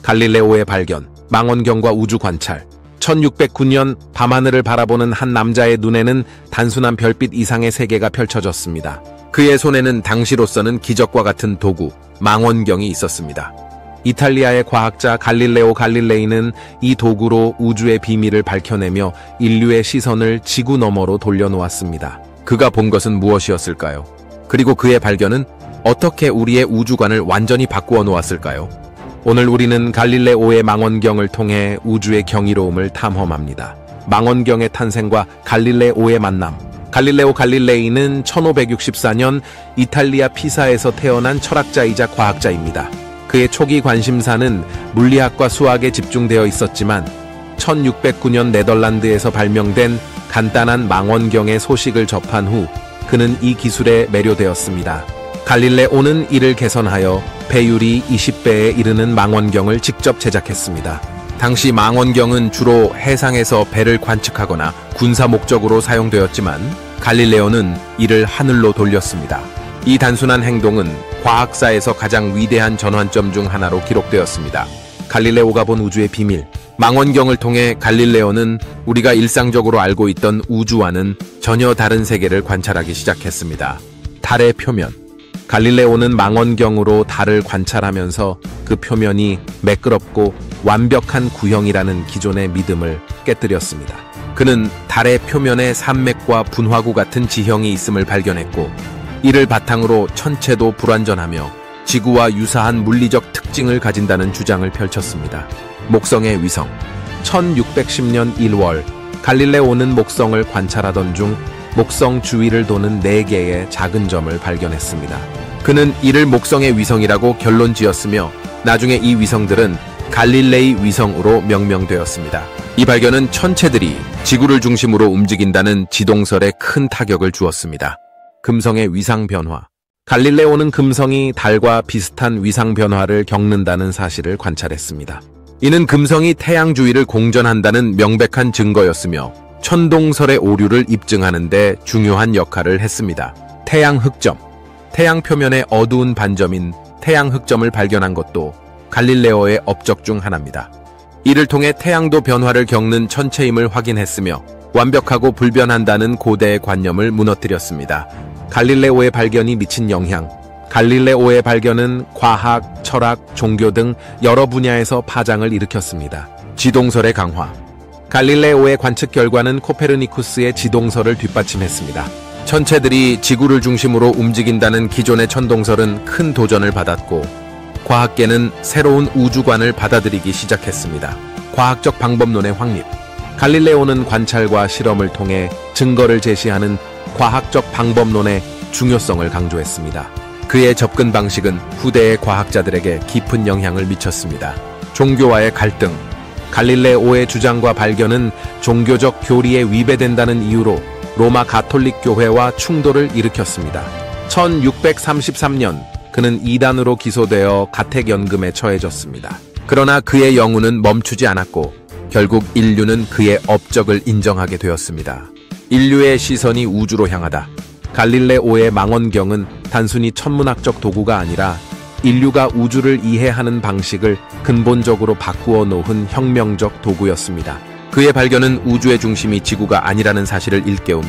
갈릴레오의 발견, 망원경과 우주 관찰. 1609년 밤하늘을 바라보는 한 남자의 눈에는 단순한 별빛 이상의 세계가 펼쳐졌습니다. 그의 손에는 당시로서는 기적과 같은 도구, 망원경이 있었습니다. 이탈리아의 과학자 갈릴레오 갈릴레이는 이 도구로 우주의 비밀을 밝혀내며 인류의 시선을 지구 너머로 돌려놓았습니다. 그가 본 것은 무엇이었을까요? 그리고 그의 발견은 어떻게 우리의 우주관을 완전히 바꾸어 놓았을까요? 오늘 우리는 갈릴레오의 망원경을 통해 우주의 경이로움을 탐험합니다. 망원경의 탄생과 갈릴레오의 만남. 갈릴레오 갈릴레이는 1564년 이탈리아 피사에서 태어난 철학자이자 과학자입니다. 그의 초기 관심사는 물리학과 수학에 집중되어 있었지만 1609년 네덜란드에서 발명된 간단한 망원경의 소식을 접한 후 그는 이 기술에 매료되었습니다. 갈릴레오는 이를 개선하여 배율이 20배에 이르는 망원경을 직접 제작했습니다. 당시 망원경은 주로 해상에서 배를 관측하거나 군사 목적으로 사용되었지만 갈릴레오는 이를 하늘로 돌렸습니다. 이 단순한 행동은 과학사에서 가장 위대한 전환점 중 하나로 기록되었습니다. 갈릴레오가 본 우주의 비밀. 망원경을 통해 갈릴레오는 우리가 일상적으로 알고 있던 우주와는 전혀 다른 세계를 관찰하기 시작했습니다. 달의 표면. 갈릴레오는 망원경으로 달을 관찰하면서 그 표면이 매끄럽고 완벽한 구형이라는 기존의 믿음을 깨뜨렸습니다. 그는 달의 표면에 산맥과 분화구 같은 지형이 있음을 발견했고 이를 바탕으로 천체도 불완전하며 지구와 유사한 물리적 특징을 가진다는 주장을 펼쳤습니다. 목성의 위성. 1610년 1월 갈릴레오는 목성을 관찰하던 중 목성 주위를 도는 4개의 작은 점을 발견했습니다. 그는 이를 목성의 위성이라고 결론 지었으며 나중에 이 위성들은 갈릴레이 위성으로 명명되었습니다. 이 발견은 천체들이 지구를 중심으로 움직인다는 지동설에 큰 타격을 주었습니다. 금성의 위상 변화. 갈릴레오는 금성이 달과 비슷한 위상 변화를 겪는다는 사실을 관찰했습니다. 이는 금성이 태양 주위를 공전한다는 명백한 증거였으며 천동설의 오류를 입증하는 데 중요한 역할을 했습니다. 태양 흑점. 태양 표면의 어두운 반점인 태양 흑점을 발견한 것도 갈릴레오의 업적 중 하나입니다. 이를 통해 태양도 변화를 겪는 천체임을 확인했으며 완벽하고 불변한다는 고대의 관념을 무너뜨렸습니다. 갈릴레오의 발견이 미친 영향. 갈릴레오의 발견은 과학, 철학, 종교 등 여러 분야에서 파장을 일으켰습니다. 지동설의 강화. 갈릴레오의 관측 결과는 코페르니쿠스의 지동설을 뒷받침했습니다. 천체들이 지구를 중심으로 움직인다는 기존의 천동설은 큰 도전을 받았고 과학계는 새로운 우주관을 받아들이기 시작했습니다. 과학적 방법론의 확립. 갈릴레오는 관찰과 실험을 통해 증거를 제시하는 과학적 방법론의 중요성을 강조했습니다. 그의 접근 방식은 후대의 과학자들에게 깊은 영향을 미쳤습니다. 종교와의 갈등. 갈릴레오의 주장과 발견은 종교적 교리에 위배된다는 이유로 로마 가톨릭 교회와 충돌을 일으켰습니다. 1633년 그는 이단으로 기소되어 가택연금에 처해졌습니다. 그러나 그의 영우는 멈추지 않았고 결국 인류는 그의 업적을 인정하게 되었습니다. 인류의 시선이 우주로 향하다. 갈릴레오의 망원경은 단순히 천문학적 도구가 아니라 인류가 우주를 이해하는 방식을 근본적으로 바꾸어 놓은 혁명적 도구였습니다. 그의 발견은 우주의 중심이 지구가 아니라는 사실을 일깨우며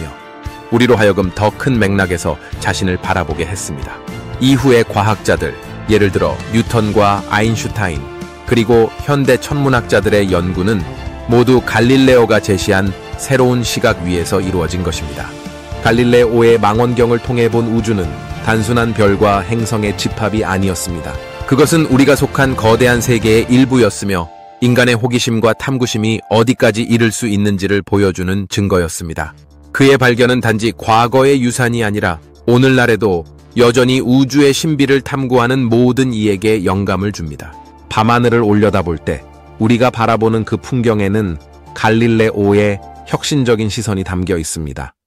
우리로 하여금 더 큰 맥락에서 자신을 바라보게 했습니다. 이후의 과학자들, 예를 들어 뉴턴과 아인슈타인, 그리고 현대 천문학자들의 연구는 모두 갈릴레오가 제시한 새로운 시각 위에서 이루어진 것입니다. 갈릴레오의 망원경을 통해 본 우주는 단순한 별과 행성의 집합이 아니었습니다. 그것은 우리가 속한 거대한 세계의 일부였으며 인간의 호기심과 탐구심이 어디까지 이를 수 있는지를 보여주는 증거였습니다. 그의 발견은 단지 과거의 유산이 아니라 오늘날에도 여전히 우주의 신비를 탐구하는 모든 이에게 영감을 줍니다. 밤하늘을 올려다볼 때 우리가 바라보는 그 풍경에는 갈릴레오의 혁신적인 시선이 담겨 있습니다.